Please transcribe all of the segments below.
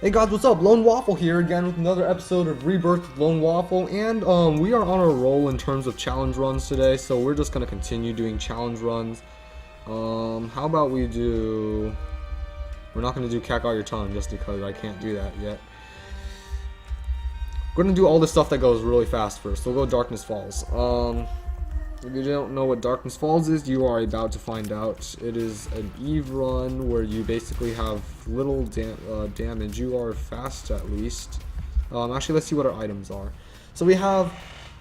Hey guys, what's up? Lone Waffle here again with another episode of Rebirth with Lone Waffle, and we are on a roll in terms of challenge runs today, so we're just gonna continue doing challenge runs. How about we do? We're not gonna do Cack Out Your Tongue just because I can't do that yet. We're gonna do all the stuff that goes really fast first. We'll go Darkness Falls. If you don't know what Darkness Falls is, you are about to find out. It is an Eve run where you basically have little damage. You are fast at least. Actually, let's see what our items are. So we have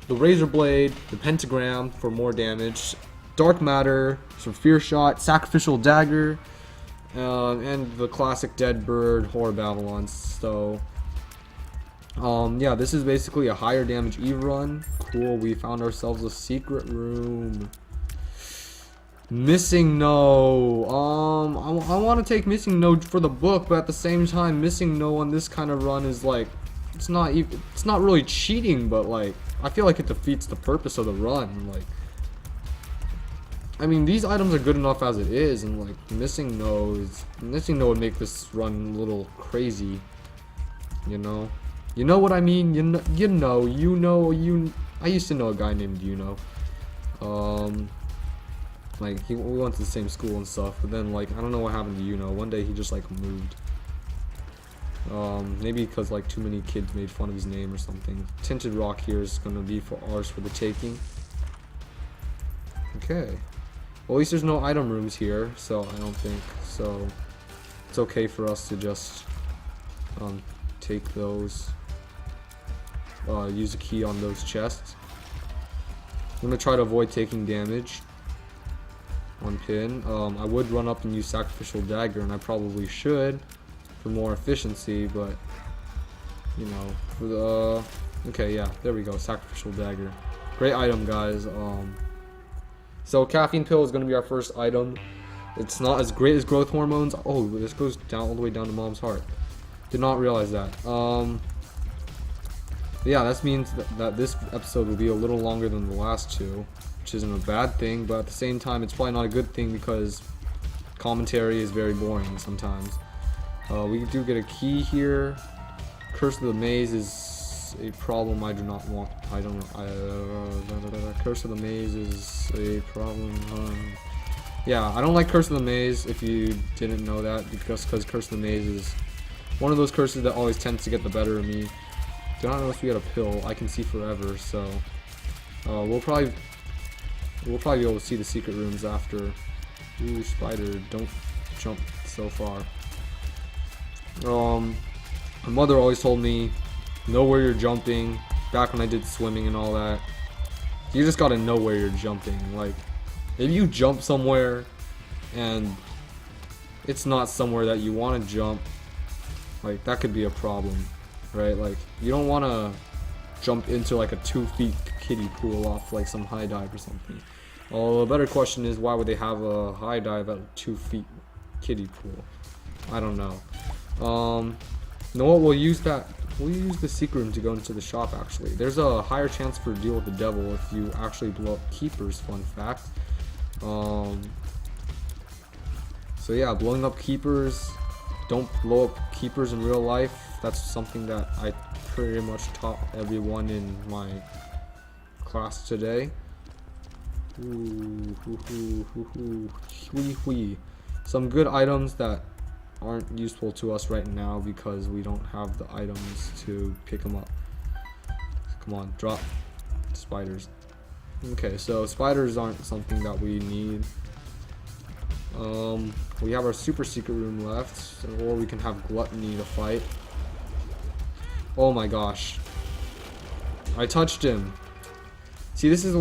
the Razor Blade, the Pentagram for more damage, Dark Matter, some Fear Shot, Sacrificial Dagger, and the classic Dead Bird, Horror Babylon. So yeah, this is basically a higher damage Eve run. Cool, we found ourselves a secret room. Missing No. I want to take Missing No for the book, but at the same time, Missing No on this kind of run is like, it's not really cheating, but like, I feel like it defeats the purpose of the run. Like, I mean, these items are good enough as it is, and like, Missing No would make this run a little crazy, you know? You know what I mean? I used to know a guy named like we went to the same school and stuff, but then like I don't know what happened to one day he just like moved. Maybe because like too many kids made fun of his name or something. Tinted Rock here is gonna be for ours for the taking. Okay. Well, at least there's no item rooms here, so I don't think so. It's okay for us to just take those. Use a key on those chests. I'm gonna try to avoid taking damage on pin. I would run up and use Sacrificial Dagger, and I probably should for more efficiency, but you know, for the okay, yeah, there we go, Sacrificial Dagger. Great item, guys. So Caffeine Pill is gonna be our first item. It's not as great as Growth Hormones. Oh, this goes down all the way down to Mom's heart. Did not realize that. Yeah, that means that this episode will be a little longer than the last two, which isn't a bad thing, but at the same time, it's probably not a good thing because commentary is very boring sometimes. We do get a key here. Curse of the Maze is a problem I do not want. I don't know. Curse of the Maze is a problem. Yeah, I don't like Curse of the Maze, if you didn't know that, because Curse of the Maze is one of those curses that always tends to get the better of me. Do not know if we got a pill. I can see forever, so we'll probably be able to see the secret rooms after. Ooh, spider! Don't jump so far. My mother always told me, know where you're jumping. Back when I did swimming and all that, you just gotta know where you're jumping. Like, if you jump somewhere and it's not somewhere that you want to jump, like that could be a problem. Right, like you don't want to jump into like a 2 feet kiddie pool off like some high dive or something. Well, the better question is, why would they have a high dive at a 2 feet kiddie pool? I don't know. You know what? We'll use the secret room to go into the shop. Actually, there's a higher chance for a deal with the devil if you actually blow up keepers. Fun fact. So yeah, blowing up keepers. Don't blow up keepers in real life. That's something that I pretty much taught everyone in my class today. Some good items that aren't useful to us right now because we don't have the items to pick them up. Come on, drop spiders. Okay, so spiders aren't something that we need. We have our super secret room left, or we can have Gluttony to fight. Oh my gosh. I touched him. See, this is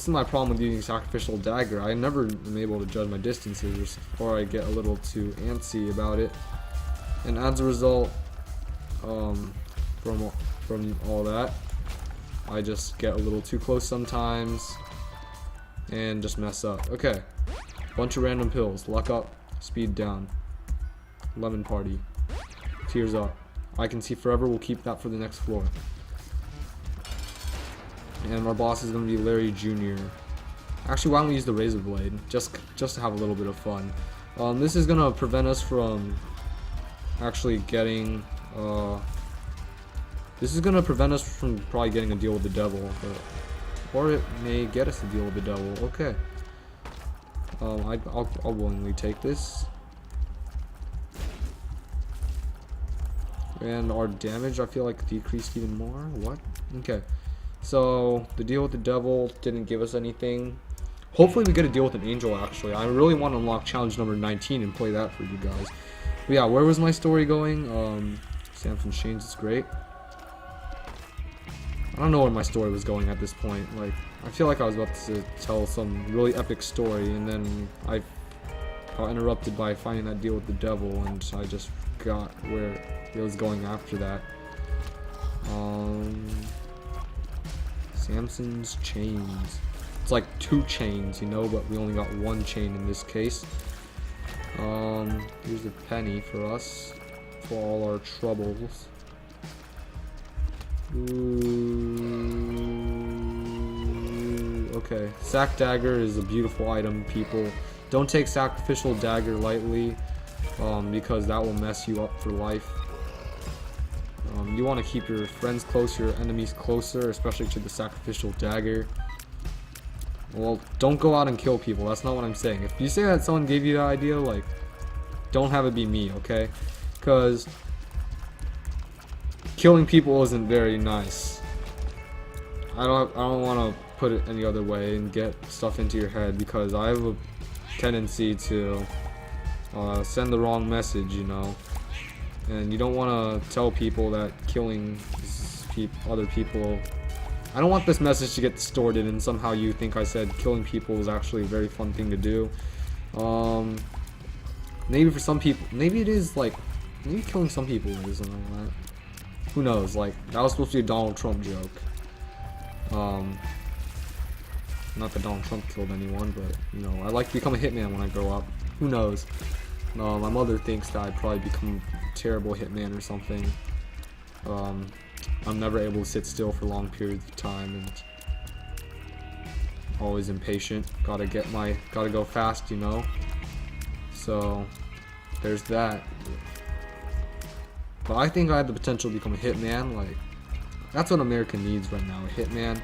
my problem with using Sacrificial Dagger. I never am able to judge my distances, or I get a little too antsy about it. And as a result, from all that, I just get a little too close sometimes and just mess up. Okay. Bunch of random pills. Luck up, speed down. Lemon Party. Tears up. I can see forever. We'll keep that for the next floor. And our boss is going to be Larry Jr. Actually, why don't we use the Razor Blade? Just to have a little bit of fun. This is going to prevent us from actually getting This is gonna prevent us from probably getting a deal with the devil, or it may get us a deal with the devil. Okay. I'll willingly take this. And our damage, I feel like, decreased even more. What? Okay. So the deal with the devil didn't give us anything. Hopefully we get a deal with an angel, actually. I really want to unlock challenge number 19 and play that for you guys. But yeah, where was my story going? Samson's chains is great. I don't know where my story was going at this point. Like, I feel like I was about to tell some really epic story, and then I got interrupted by finding that deal with the devil, and I just forgot where it was going after that. Samson's chains. It's like 2 chains, you know, but we only got 1 chain in this case. Here's a penny for us for all our troubles. Ooh, okay, sack dagger is a beautiful item, people. Don't take sacrificial dagger lightly, because that will mess you up for life. You want to keep your friends close, your enemies closer, especially to the sacrificial dagger. Well, don't go out and kill people. That's not what I'm saying. If you say that someone gave you that idea, like, don't have it be me, okay? Because killing people isn't very nice. I don't want to put it any other way and get stuff into your head, because I have a tendency to send the wrong message, you know. And you don't want to tell people that killing other people. I don't want this message to get distorted and somehow you think I said killing people is actually a very fun thing to do. Maybe for some people, maybe it is, like, maybe killing some people is, who knows, like, that was supposed to be a Donald Trump joke. Not that Donald Trump killed anyone, but, you know, I'd like to become a hitman when I grow up. Who knows? My mother thinks that I'd probably become a terrible hitman or something. I'm never able to sit still for long periods of time, and always impatient. Gotta go fast, you know. So there's that. But I think I have the potential to become a hitman. Like, that's what America needs right now, a hitman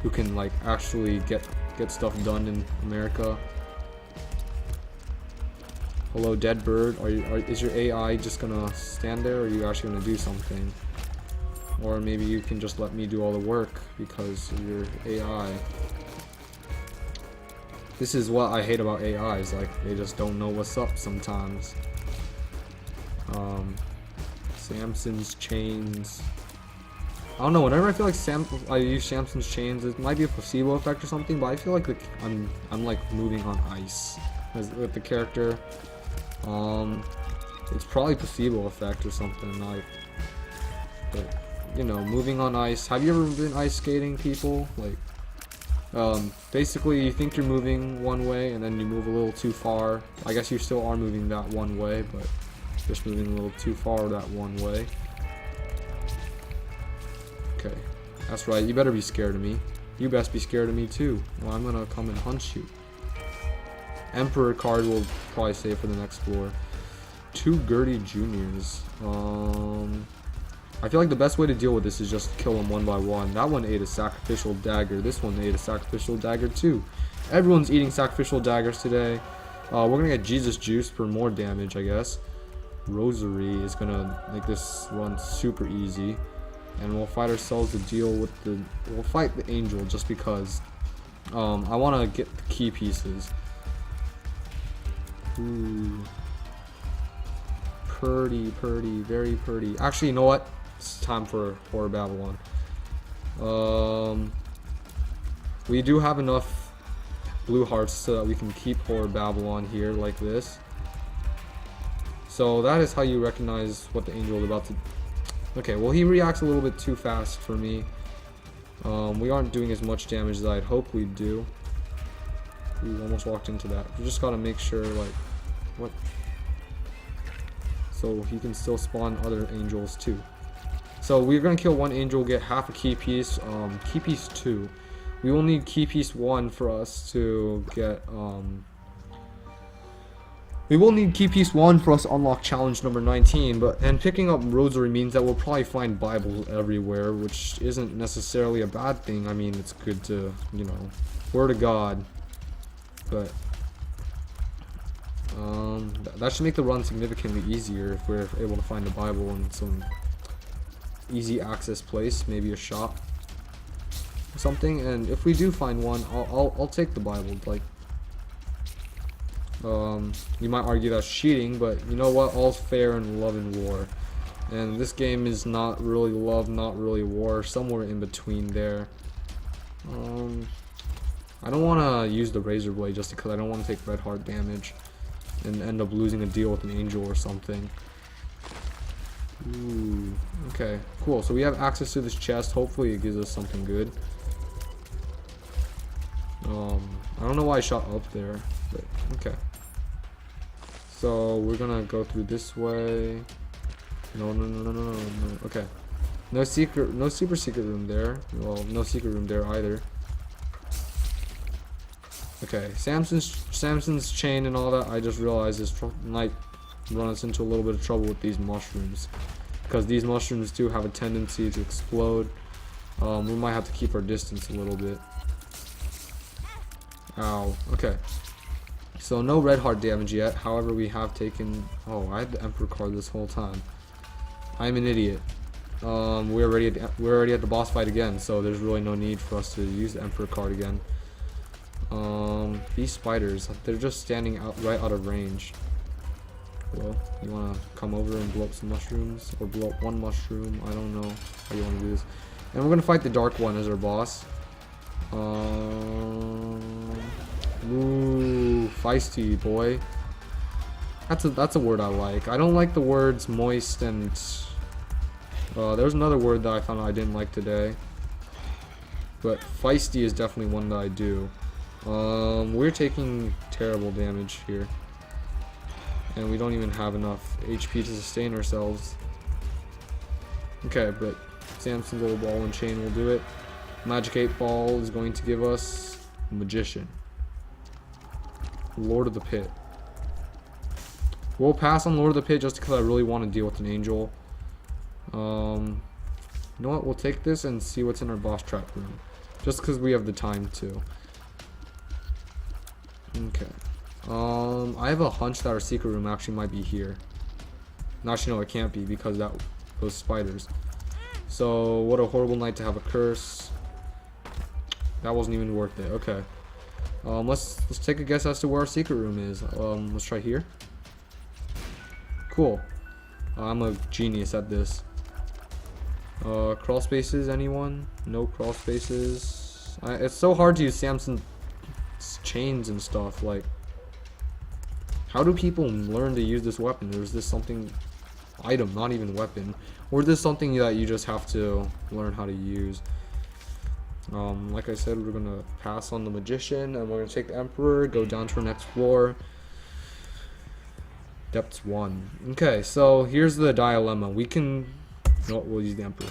who can, like, actually get stuff done in America. Hello, dead bird. Is your AI just gonna stand there, or are you actually gonna do something? Or maybe you can just let me do all the work because of your AI. This is what I hate about AIs, like, they just don't know what's up sometimes. Samson's chains. I don't know, whenever I feel like I use Samson's chains, it might be a placebo effect or something, but I feel like I'm like moving on ice with the character. It's probably placebo effect or something, like, but, you know, moving on ice. Have you ever been ice skating, people? Like, basically you think you're moving one way and then you move a little too far. I guess you still are moving that one way, but just moving a little too far that one way. Okay, that's right, you better be scared of me. You best be scared of me too. Well, I'm gonna come and hunt you. Emperor card will probably save for the next floor. 2 Gertie Juniors. I feel like the best way to deal with this is just kill them one by one. That one ate a sacrificial dagger. This one ate a sacrificial dagger too. Everyone's eating sacrificial daggers today. We're gonna get Jesus Juice for more damage, I guess. Rosary is gonna make this run super easy. And we'll fight ourselves to deal with we'll fight the angel just because I want to get the key pieces. Ooh. Pretty, very pretty. Actually, you know what? It's time for Horror Babylon. We do have enough blue hearts so that we can keep Horror Babylon here like this. So that is how you recognize what the angel is about to... Okay, well, he reacts a little bit too fast for me. We aren't doing as much damage as I'd hope we'd do. Ooh, almost walked into that. We just gotta make sure, like... What? So he can still spawn other angels too. So we're gonna kill one angel, get half a key piece. Key piece 2. We will need key piece 1 for us to get We will need key piece 1 for us to unlock challenge number 19, and picking up rosary means that we'll probably find Bibles everywhere, which isn't necessarily a bad thing. I mean, it's good to, you know, word of God, but that should make the run significantly easier if we're able to find a Bible in some easy access place, maybe a shop or something. And if we do find one, I'll take the Bible. Like, you might argue that's cheating, but you know what? All's fair in love and war. And this game is not really love, not really war, somewhere in between there. I don't want to use the razor blade just because I don't want to take red heart damage and end up losing a deal with an angel or something. Ooh, okay, cool. So we have access to this chest. Hopefully it gives us something good. I don't know why I shot up there, but okay. So we're gonna go through this way. No. Okay. No super secret room there. Well, no secret room there either. Okay, Samson's chain and all that. I just realized this might run us into a little bit of trouble with these mushrooms, because these mushrooms do have a tendency to explode. We might have to keep our distance a little bit. Ow. Okay. So no red heart damage yet. However, we have taken. Oh, I had the Emperor card this whole time. I'm an idiot. We're already at the boss fight again, so there's really no need for us to use the Emperor card again. These spiders, they're just standing right out of range. Well, you wanna come over and blow up some mushrooms, or blow up one mushroom? I don't know how you wanna do this. And we're gonna fight the dark one as our boss. Ooh, feisty boy. That's a word I like. I don't like the words moist and there's another word that I found I didn't like today, but feisty is definitely one that I do. We're taking terrible damage here, and we don't even have enough HP to sustain ourselves. Okay, but Samson's little ball and chain will do it. Magic 8 Ball is going to give us Magician. Lord of the Pit. We'll pass on Lord of the Pit just because I really want to deal with an angel. You know what? We'll take this and see what's in our boss trap room, just because we have the time to. Okay. I have a hunch that our secret room actually might be here. Actually, no, it can't be because those spiders. So, what a horrible night to have a curse. That wasn't even worth it. Okay. Let's take a guess as to where our secret room is. Let's try here. Cool. I'm a genius at this. Crawl spaces, anyone? No crawl spaces. It's so hard to use Samson's chains and stuff. Like, how do people learn to use this weapon? Or is this something item, not even weapon? Or is this something that you just have to learn how to use? Like I said, we're gonna pass on the Magician, and we're gonna take the Emperor, go down to our next floor. Depths 1. Okay, so here's the dilemma. We can... No, we'll use the Emperor.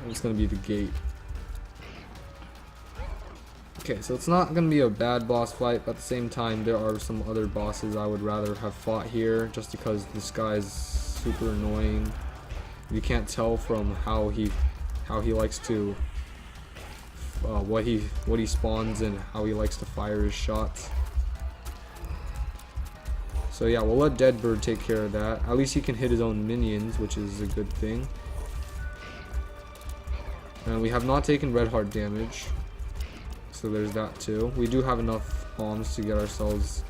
It's gonna be the gate. Okay, so it's not gonna be a bad boss fight, but at the same time, there are some other bosses I would rather have fought here, just because this guy's super annoying. You can't tell from how he likes to... what he spawns and how he likes to fire his shots. So yeah, we'll let Deadbird take care of that. At least he can hit his own minions, which is a good thing. And we have not taken red heart damage, so there's that too. We do have enough bombs to get ourselves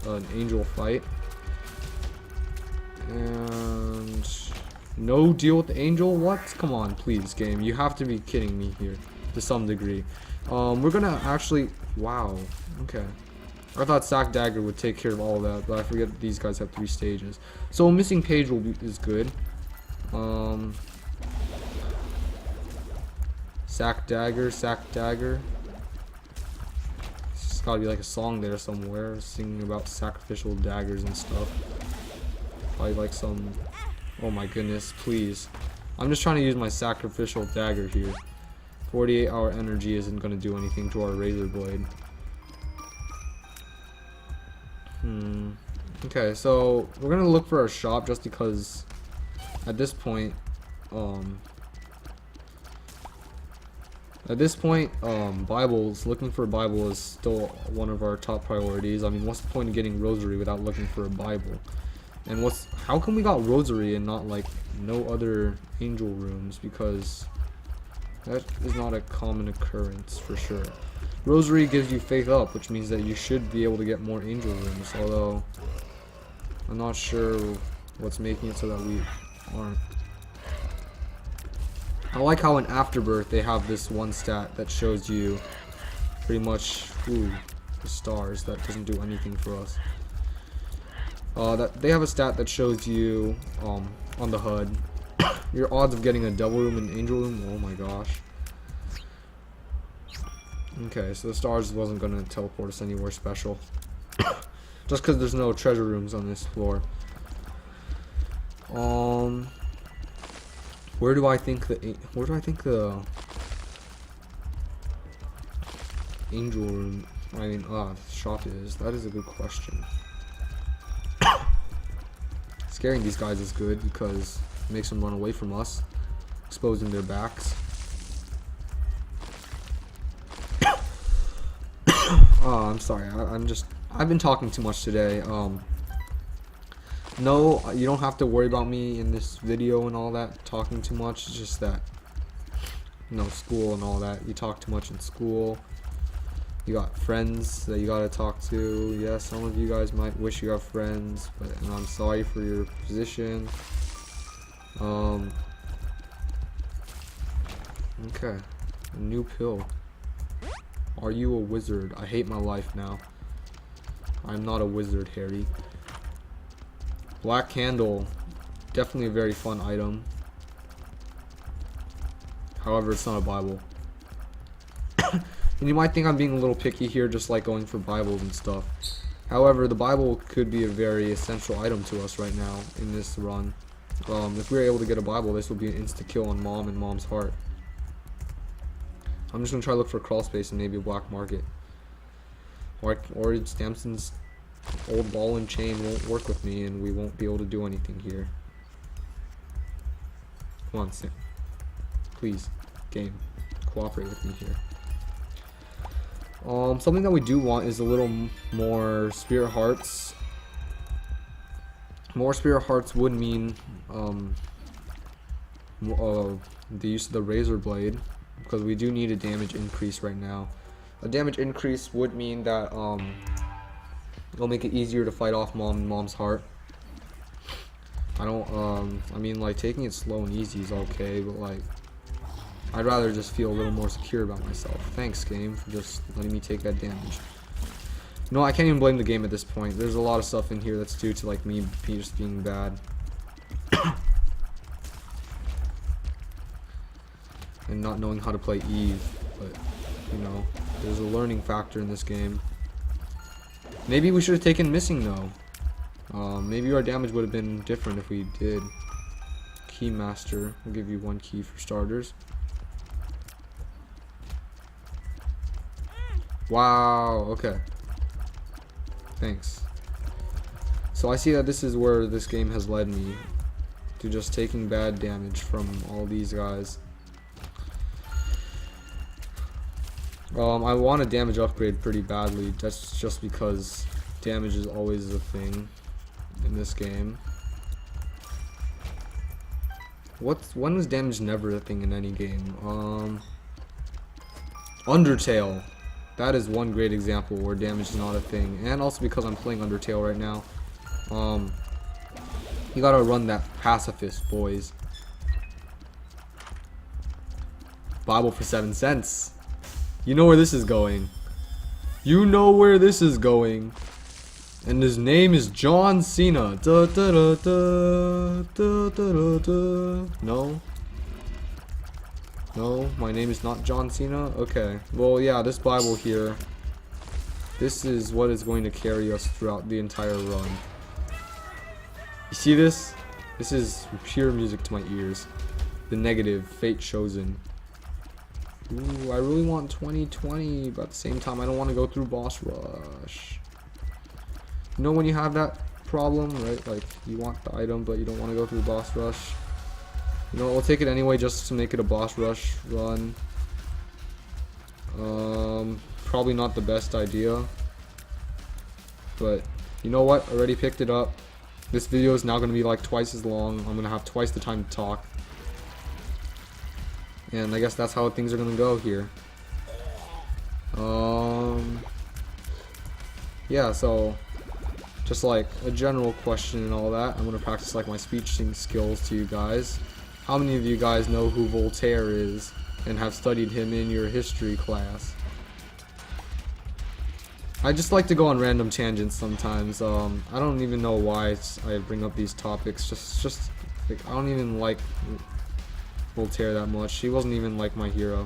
an angel fight. And no deal with the angel? What? Come on, please, game. You have to be kidding me here to some degree. We're gonna actually... Wow. Okay. I thought Sack Dagger would take care of all of that, but I forget that these guys have 3 stages. So a missing page is good. Sack Dagger. It's gotta be like a song there somewhere, singing about sacrificial daggers and stuff. Probably like some... Oh my goodness, please. I'm just trying to use my sacrificial dagger here. 48-hour energy isn't going to do anything to our razor blade. Okay, so we're gonna look for our shop just because at this point, looking for a Bible is still one of our top priorities. I mean, what's the point of getting rosary without looking for a Bible? And how come we got rosary and not like no other angel rooms? Because that is not a common occurrence for sure. Rosary gives you faith up, which means that you should be able to get more angel rooms, although I'm not sure what's making it so that we aren't. I like how in Afterbirth they have this one stat that shows you pretty much the stars. That doesn't do anything for us. That they have a stat that shows you on the HUD your odds of getting a double room and angel room. Oh my gosh. Okay, so the stars wasn't gonna teleport us anywhere special. Just because there's no treasure rooms on this floor. Where do I think the angel room, shop is? That is a good question. Scaring these guys is good because it makes them run away from us, exposing their backs. Oh, I'm sorry. I've been talking too much today. No, you don't have to worry about me in this video and all that, talking too much. It's just that, school and all that. You talk too much in school. You got friends that you gotta talk to. Yes, some of you guys might wish you have friends, and I'm sorry for your position. Okay. A new pill. Are you a wizard? I hate my life now. I'm not a wizard, Harry. Black candle. Definitely a very fun item. However, it's not a Bible. And you might think I'm being a little picky here, just like going for Bibles and stuff. However, the Bible could be a very essential item to us right now in this run. If we were able to get a Bible, this would be an insta-kill on Mom and Mom's heart. I'm just gonna try to look for a crawl space and maybe a black market. Or Stamson's old ball and chain won't work with me and we won't be able to do anything here. Come on, Sam. Please, game. Cooperate with me here. Something that we do want is a little more spirit hearts. More spirit hearts would mean the use of the razor blade, because we do need a damage increase right now. A damage increase would mean that it'll make it easier to fight off Mom and Mom's heart. I mean, like, taking it slow and easy is okay, but like, I'd rather just feel a little more secure about myself. Thanks, game, for just letting me take that damage. No, I can't even blame the game at this point. There's a lot of stuff in here that's due to like me just being bad. And not knowing how to play Eve, but there's a learning factor in this game. Maybe we should have taken missing though. Maybe our damage would have been different if we did. Keymaster, I'll give you 1 key for starters. Wow, okay. Thanks. So I see that this is where this game has led me, to just taking bad damage from all these guys. I want a damage upgrade pretty badly. That's just because damage is always a thing in this game. When was damage never a thing in any game? Undertale. That is one great example where damage is not a thing. And also because I'm playing Undertale right now. You gotta run that pacifist, boys. Bible for 7 cents. You know where this is going. You know where this is going. And his name is John Cena. Da, da, da, da, da, da, da. No? No, my name is not John Cena? Okay. Well, yeah, this Bible here, this is what is going to carry us throughout the entire run. You see this? This is pure music to my ears. The negative, fate chosen. Ooh, I really want 2020, but at the same time, I don't want to go through boss rush. You know when you have that problem, right? Like, you want the item, but you don't want to go through the boss rush. You know, we'll take it anyway just to make it a boss rush run. Probably not the best idea. But, you know what? Already picked it up. This video is now going to be like twice as long. I'm going to have twice the time to talk. And I guess that's how things are going to go here. Yeah, so just like a general question and all that, I'm going to practice like my speaking skills to you guys. How many of you guys know who Voltaire is and have studied him in your history class? I just like to go on random tangents sometimes. I don't even know why I bring up these topics. Just like, I don't even like Voltaire that much. He wasn't even like my hero.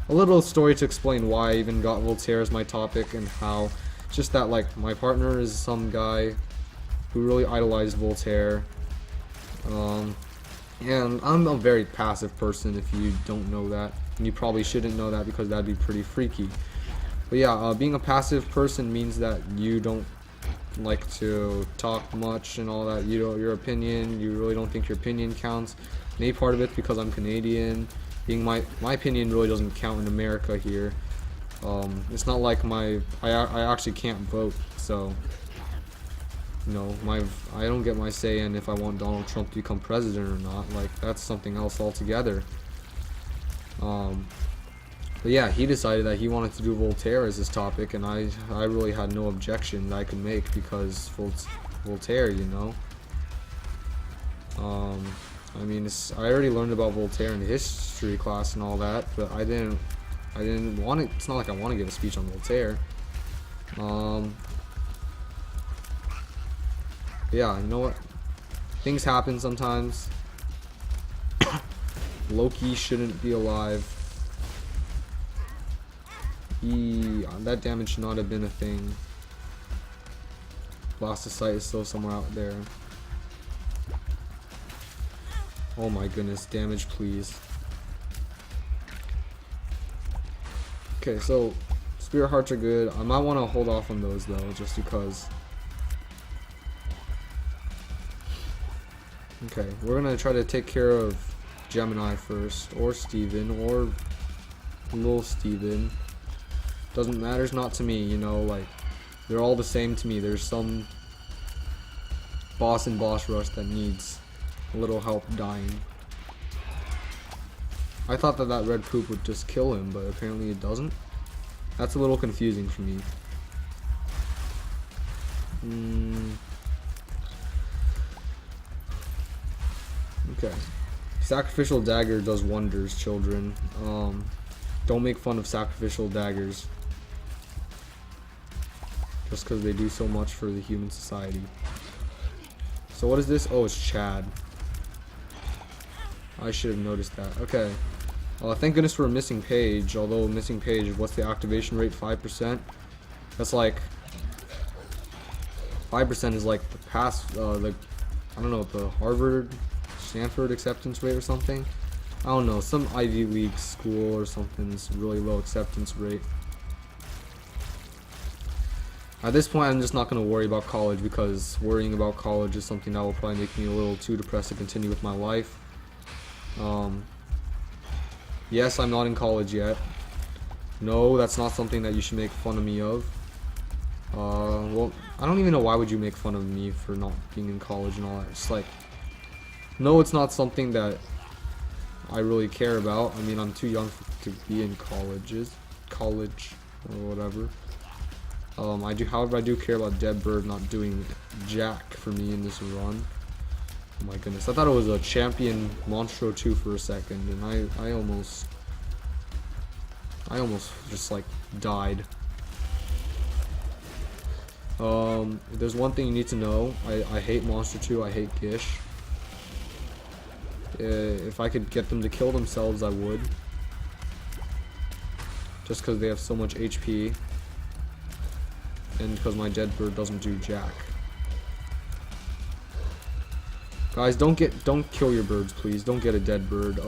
A little story to explain why I even got Voltaire as my topic and how. Just that like my partner is some guy who really idolized Voltaire. And I'm a very passive person if you don't know that. And you probably shouldn't know that because that'd be pretty freaky. But yeah, being a passive person means that you don't like to talk much and all that. Your opinion, you really don't think your opinion counts. Maybe part of it's because I'm Canadian. Being my opinion really doesn't count in America here. It's not like I actually can't vote, so you know, I don't get my say in if I want Donald Trump to become president or not. Like, that's something else altogether. But yeah, he decided that he wanted to do Voltaire as his topic, and I really had no objection that I could make because Voltaire, you know. I mean, I already learned about Voltaire in history class and all that, but I didn't want it. It's not like I want to give a speech on Voltaire. Yeah, you know what? Things happen sometimes. Loki shouldn't be alive. That damage should not have been a thing. Blastocyte is still somewhere out there. Oh my goodness, damage please. Okay, so Spirit Hearts are good. I might want to hold off on those though, just because. Okay, we're gonna try to take care of Gemini first, or Steven, or Little Steven. Doesn't matters not to me, you know, like they're all the same to me. There's some boss in boss rush that needs a little help dying. I thought that red poop would just kill him, but apparently it doesn't. That's a little confusing for me. Okay. Sacrificial dagger does wonders, children. Don't make fun of sacrificial daggers. Just because they do so much for the human society. So what is this? Oh, it's Chad. I should have noticed that. Okay. Thank goodness for a missing page. Although missing page, what's the activation rate? 5%. That's like 5% is like the pass. Like I don't know, the Harvard, Stanford acceptance rate or something. I don't know, some Ivy League school or something's really low acceptance rate. At this point, I'm just not going to worry about college because worrying about college is something that will probably make me a little too depressed to continue with my life. Yes, I'm not in college yet. No, that's not something that you should make fun of me of. Well, I don't even know why would you make fun of me for not being in college and all that. It's like, no, it's not something that I really care about. I mean, I'm too young to be in college or whatever. However, I do care about Dead Bird not doing jack for me in this run. Oh my goodness, I thought it was a champion Monstro 2 for a second, and I almost just like died. If there's one thing you need to know, I hate Monster 2, I hate Gish. If I could get them to kill themselves, I would. Just because they have so much HP. And because my Dead Bird doesn't do jack. Guys, don't kill your birds, please. Don't get a dead bird.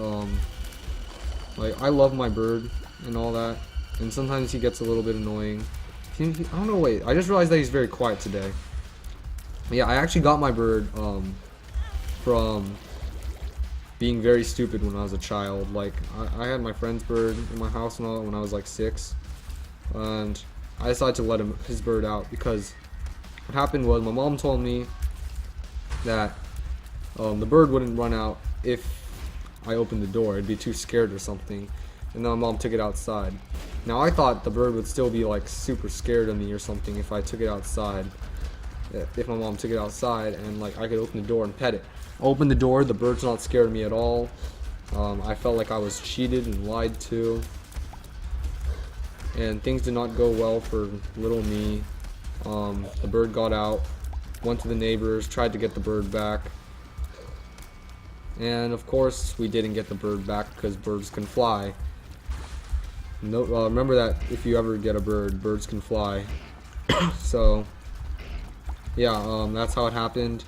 Like, I love my bird and all that. And sometimes he gets a little bit annoying. I don't know, wait. I just realized that he's very quiet today. Yeah, I actually got my bird from being very stupid when I was a child. Like, I had my friend's bird in my house and all that when I was like 6, and I decided to let his bird out because what happened was my mom told me that the bird wouldn't run out if I opened the door. It'd be too scared or something, and then my mom took it outside. Now I thought the bird would still be like super scared of me or something if I took it outside. If my mom took it outside and like I could open the door and pet it. I opened the door, the bird's not scared of me at all. I felt like I was cheated and lied to, and things did not go well for little me. The bird got out, went to the neighbors, tried to get the bird back, and of course we didn't get the bird back because birds can fly. No, remember that if you ever get a bird, birds can fly. So yeah, that's how it happened.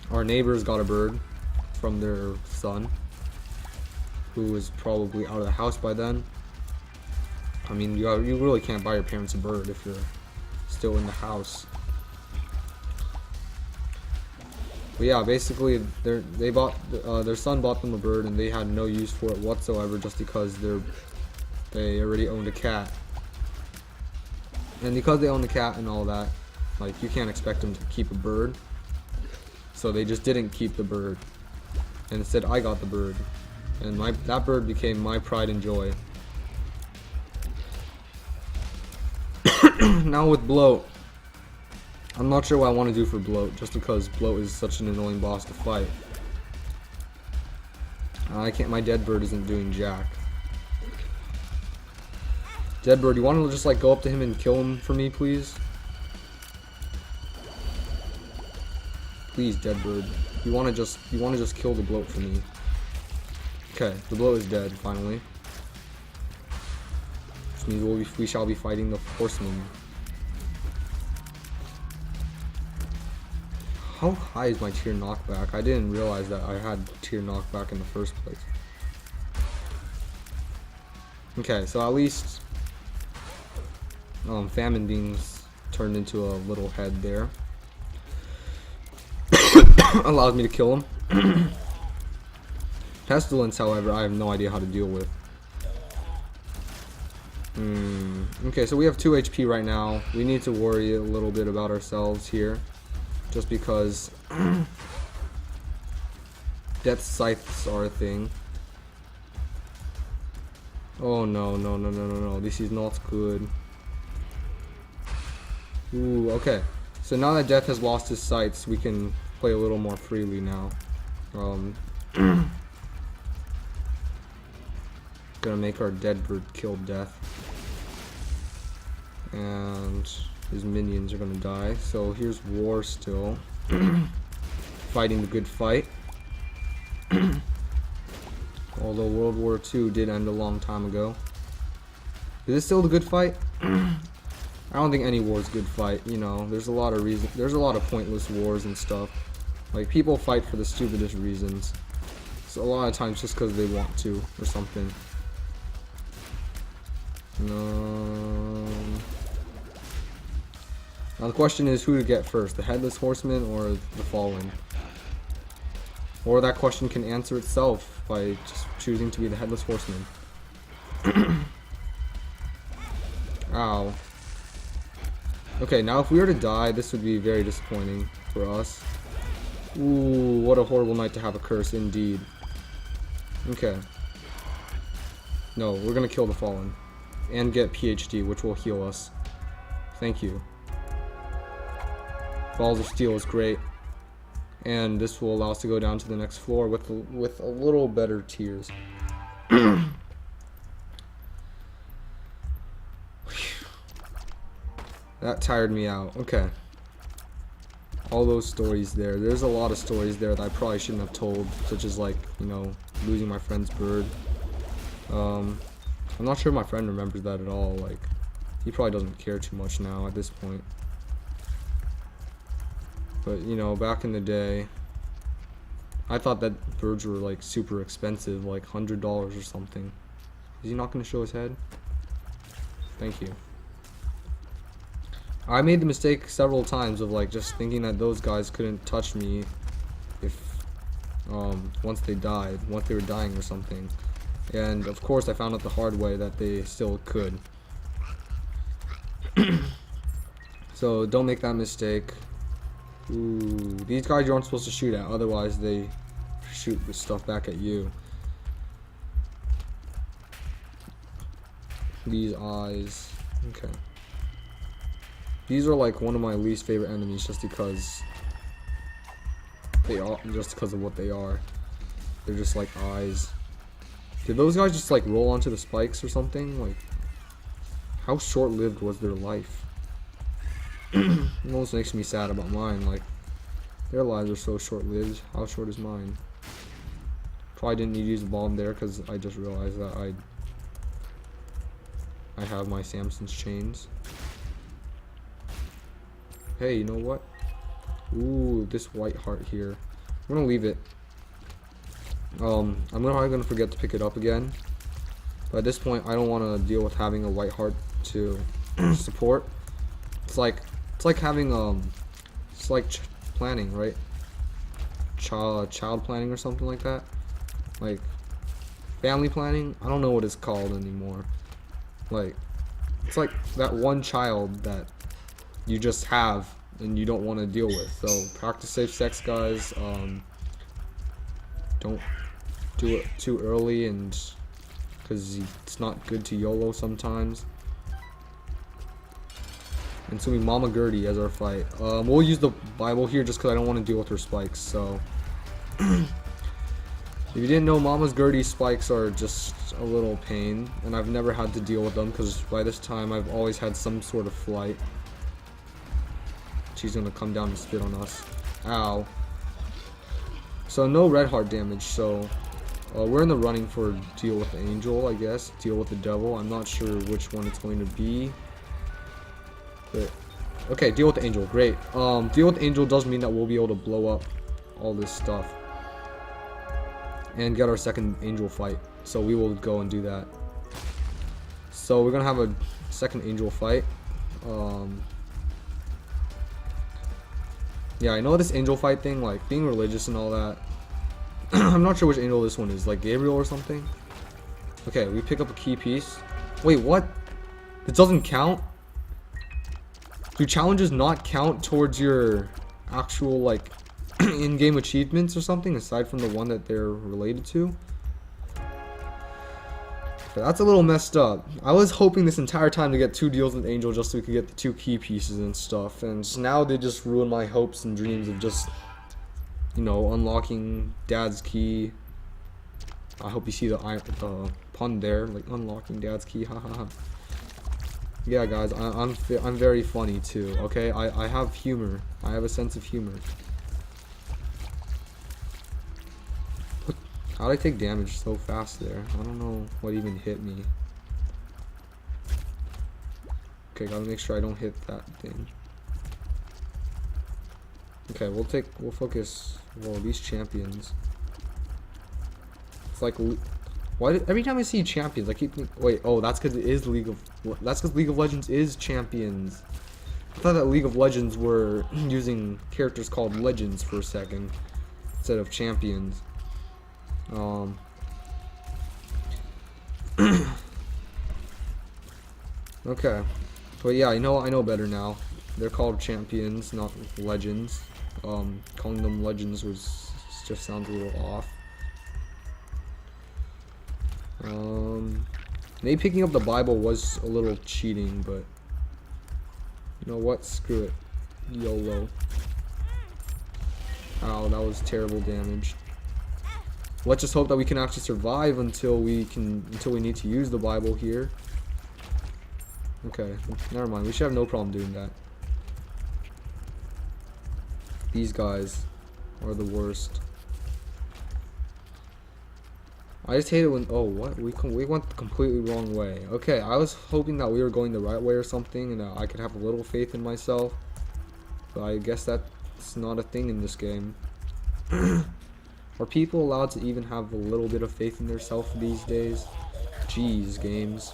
Our neighbors got a bird from their son, who was probably out of the house by then. I mean, you really can't buy your parents a bird if you're still in the house. But yeah, basically, their son bought them a bird, and they had no use for it whatsoever, just because they already owned a cat. And because they own the cat and all that, like, you can't expect them to keep a bird. So they just didn't keep the bird, and instead I got the bird, and that bird became my pride and joy. Now with Bloat, I'm not sure what I want to do for Bloat, just because Bloat is such an annoying boss to fight. My dead bird isn't doing jack. Dead bird, you want to just like go up to him and kill him for me, please? Please, dead bird. You want to just kill the Bloat for me. Okay, the Bloat is dead finally. Which means we shall be fighting the horseman. How high is my tier knockback? I didn't realize that I had tier knockback in the first place. Okay, so at least Famine Beans turned into a little head there. Allows me to kill him. Pestilence, however, I have no idea how to deal with. Okay, so we have 2 HP right now. We need to worry a little bit about ourselves here, just because death scythes are a thing. Oh no, this is not good. Ooh, okay. So now that Death has lost his sights, we can play a little more freely now. Gonna make our dead bird kill Death, and his minions are gonna die. So here's War still fighting the good fight. Although World War II did end a long time ago. Is this still the good fight? I don't think any war is a good fight. You know, there's a lot of there's a lot of pointless wars and stuff. Like, people fight for the stupidest reasons. So a lot of times just because they want to or something. Now the question is who to get first, the Headless Horseman or the Fallen? Or that question can answer itself by just choosing to be the Headless Horseman. Ow. Okay, now if we were to die, this would be very disappointing for us. Ooh, what a horrible night to have a curse, indeed. Okay. No, we're gonna kill the Fallen. And get PhD, which will heal us. Thank you. Balls of Steel is great. And this will allow us to go down to the next floor with a little better tiers. That tired me out. Okay. All those stories there. There's a lot of stories there that I probably shouldn't have told, such as, like, you know, losing my friend's bird. I'm not sure my friend remembers that at all. Like, he probably doesn't care too much now at this point. But, you know, back in the day, I thought that birds were, like, super expensive, like $100 or something. Is he not going to show his head? Thank you. I made the mistake several times of like just thinking that those guys couldn't touch me if once they were dying or something. And of course I found out the hard way that they still could. So don't make that mistake. Ooh, these guys you aren't supposed to shoot at, otherwise they shoot the stuff back at you. These eyes. Okay. These are like one of my least favorite enemies just because of what they are. They're just like eyes. Did those guys just like roll onto the spikes or something? Like, how short-lived was their life? It almost makes me sad about mine. Like, their lives are so short-lived. How short is mine? Probably didn't need to use the bomb there because I just realized that I have my Samson's chains. Hey, you know what? Ooh, this white heart here. I'm gonna leave it. I'm probably gonna forget to pick it up again. But at this point, I don't want to deal with having a white heart to support. It's like having it's like planning, right? Child planning or something like that. Like family planning. I don't know what it's called anymore. Like, it's like that one child that you just have and you don't want to deal with. So practice safe sex, guys. Don't do it too early, and because it's not good to YOLO sometimes. And so we Mama Gertie as our fight. We'll use the Bible here just because I don't want to deal with her spikes. So if you didn't know, Mama's Gertie spikes are just a little pain, and I've never had to deal with them because by this time I've always had some sort of flight. She's gonna come down and spit on us. Ow. So no red heart damage, so we're in the running for deal with the angel, I guess. Deal with the devil. I'm not sure which one it's going to be. But okay, deal with the angel. Great. Deal with the angel does mean that we'll be able to blow up all this stuff and get our second angel fight. So we will go and do that. So we're gonna have a second angel fight. Yeah, I know this angel fight thing, like being religious and all that. I'm not sure which angel this one is, like Gabriel or something. Okay, we pick up a key piece. Wait, what? This doesn't count? Do challenges not count towards your actual, like, in-game achievements or something, aside from the one that they're related to? Okay, that's a little messed up. I was hoping this entire time to get 2 deals with Angel just so we could get the 2 key pieces and stuff, and now they just ruined my hopes and dreams of just, you know, unlocking Dad's key. I hope you see the pun there, like unlocking Dad's key, hahaha. Yeah, guys, I'm very funny too. Okay, I have humor. I have a sense of humor. How did I take damage so fast there? I don't know what even hit me. Okay, gotta make sure I don't hit that thing. Okay, we'll focus. Whoa, these champions. It's like, every time I see champions, I keep thinking, wait, oh, that's because it is League of Legends is champions. I thought that League of Legends were using characters called legends for a second instead of champions. Okay, but yeah, I know better now. They're called champions, not legends. Calling them legends just sounds a little off. Maybe picking up the Bible was a little cheating, but you know what? Screw it. YOLO. Ow, that was terrible damage. Let's just hope that we can actually survive until we need to use the Bible here. Okay, never mind. We should have no problem doing that. These guys are the worst. I just hate it when, oh, what? We went the completely wrong way. Okay, I was hoping that we were going the right way or something, and I could have a little faith in myself. But I guess that's not a thing in this game. Are people allowed to even have a little bit of faith in themselves these days? Jeez, games.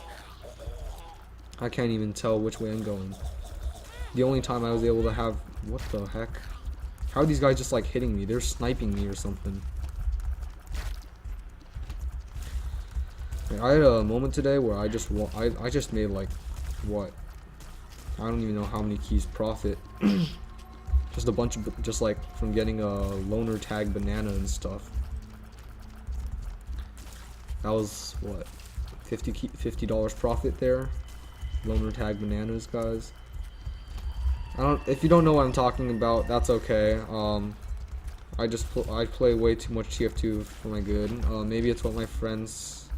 I can't even tell which way I'm going. The only time I was able to have... What the heck? How are these guys just like hitting me? They're sniping me or something. I had a moment today where I just made like... What? I don't even know how many keys profit. Just a bunch of... Just like from getting a loner tag banana and stuff. That was what? $50 profit there. Loner tag bananas, guys. If you don't know what I'm talking about, that's okay. I play way too much TF2 for my good. Maybe it's what my friends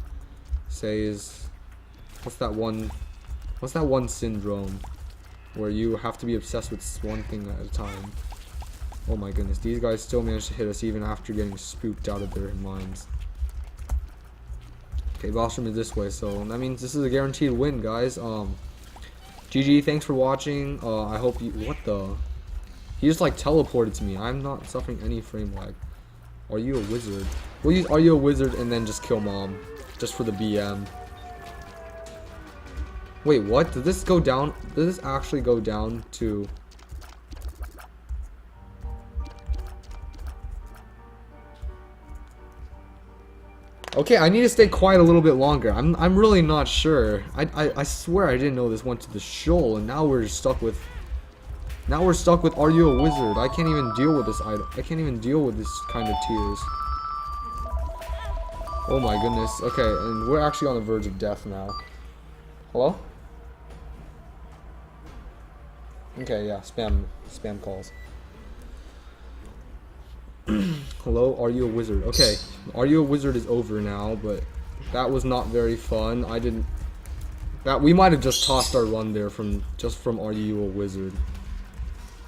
say is what's that one syndrome where you have to be obsessed with one thing at a time. Oh my goodness, these guys still managed to hit us even after getting spooked out of their minds. Okay, boss room is this way, so that means this is a guaranteed win, guys. GG, thanks for watching. I hope you... What the... He just like teleported to me. I'm not suffering any frame lag. Are you a wizard? We'll use Are You a Wizard and then just kill mom. Just for the BM. Wait, what? Did this go down? Did this actually go down to... Okay, I need to stay quiet a little bit longer. I'm really not sure. I swear I didn't know this went to the shoal, and now we're stuck with... Now we're stuck with Are You a Wizard? I can't even deal with this item. I can't even deal with this kind of tears. Oh my goodness. Okay, and we're actually on the verge of death now. Hello? Okay, yeah, spam calls. Hello, Are You a Wizard? Okay, Are You a Wizard is over now, but that was not very fun. We might have just tossed our run there from Are You a Wizard.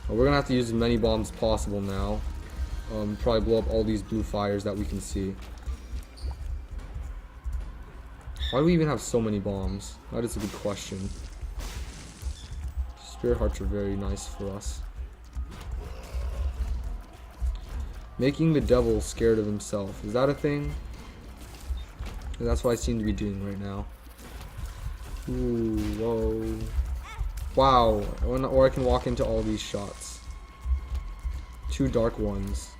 We're gonna have to use as many bombs as possible now. Probably blow up all these blue fires that we can see. Why do we even have so many bombs? That is a good question. Spirit hearts are very nice for us. Making the devil scared of himself. Is that a thing? That's what I seem to be doing right now. Ooh, whoa. Wow. Or I can walk into all these shots. 2 dark ones.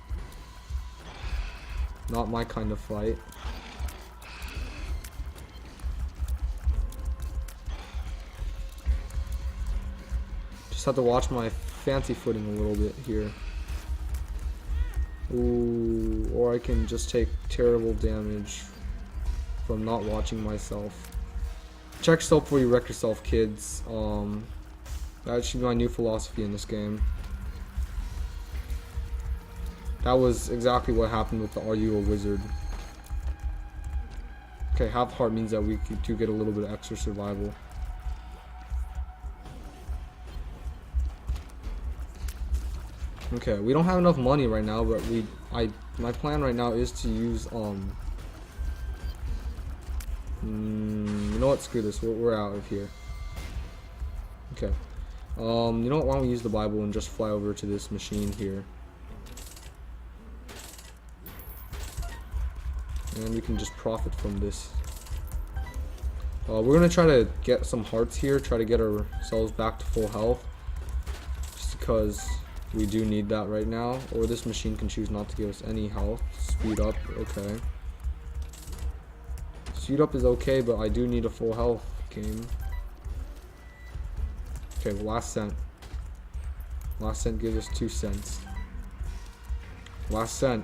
Not my kind of fight. Just have to watch my fancy footing a little bit here. Ooh, or I can just take terrible damage from not watching myself. Check yourself before you wreck yourself, kids. That should be my new philosophy in this game. That was exactly what happened with the Are You a Wizard? Okay, half heart means that we do get a little bit of extra survival. Okay, we don't have enough money right now, but my plan right now is to use you know what? Screw this. We're out of here. Okay. You know what? Why don't we use the Bible and just fly over to this machine here, and we can just profit from this. We're gonna try to get some hearts here. Try to get ourselves back to full health, just because we do need that right now. Or this machine can choose not to give us any health. Speed up, okay. Speed up is okay, but I do need a full health game. Okay, last cent. Last cent gives us 2 cents. Last cent.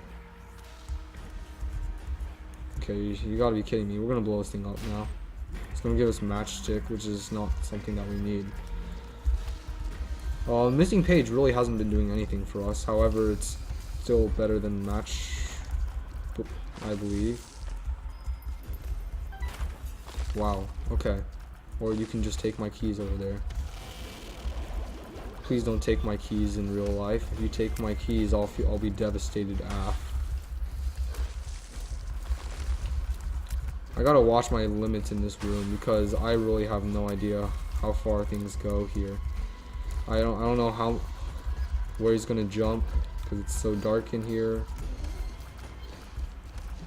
Okay, you gotta be kidding me. We're gonna blow this thing up now. It's gonna give us matchstick, which is not something that we need. Missing page really hasn't been doing anything for us. However, it's still better than match, I believe. Wow. Okay. Or you can just take my keys over there. Please don't take my keys in real life. If you take my keys, I'll be devastated af. I gotta watch my limits in this room because I really have no idea how far things go here. I don't know where he's gonna jump because it's so dark in here.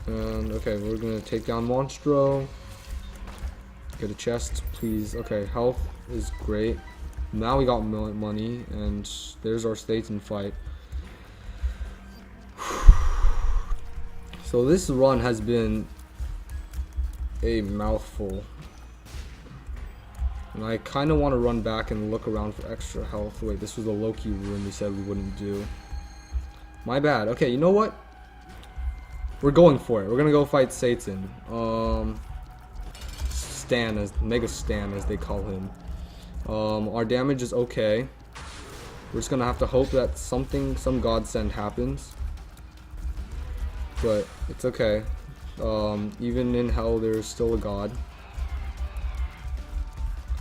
And okay, we're gonna take down Monstro. Get a chest, please. Okay, health is great. Now we got money, and there's our Satan fight. So this run has been a mouthful. And I kind of want to run back and look around for extra health. Wait, this was a Loki room we said we wouldn't do. My bad. Okay, you know what? We're going for it. We're gonna go fight Satan. Mega Stan as they call him. Our damage is okay. We're just gonna have to hope that some godsend happens. But it's okay. Even in hell, there's still a god.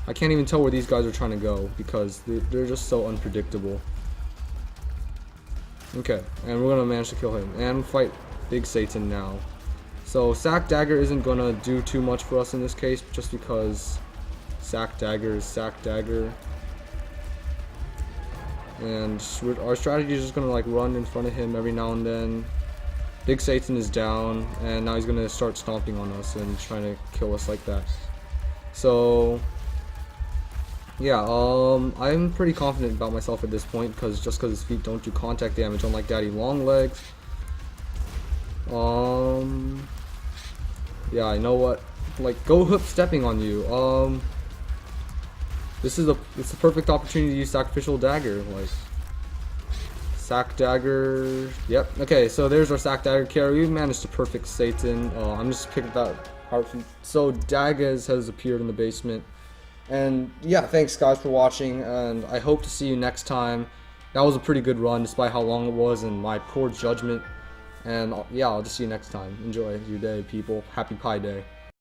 I can't even tell where these guys are trying to go because they're just so unpredictable. Okay, and we're gonna manage to kill him and fight Big Satan now. So Sack Dagger isn't gonna do too much for us in this case, just because Sack Dagger is Sack Dagger. And our strategy is just gonna like run in front of him every now and then. Big Satan is down, and now he's gonna start stomping on us and trying to kill us like that. So yeah, I'm pretty confident about myself at this point because his feet don't do contact damage, unlike Daddy Longlegs. Yeah, I know what. Like, go hoop stepping on you. It's the perfect opportunity to use Sacrificial Dagger. Like, Sack Dagger. Yep. Okay, so there's our Sack Dagger carry. We managed to perfect Satan. I'm just picking that apart from. So Daggers has appeared in the basement. And yeah, thanks guys for watching, and I hope to see you next time. That was a pretty good run despite how long it was and my poor judgment. And yeah, I'll just see you next time. Enjoy your day, people. Happy Pi Day.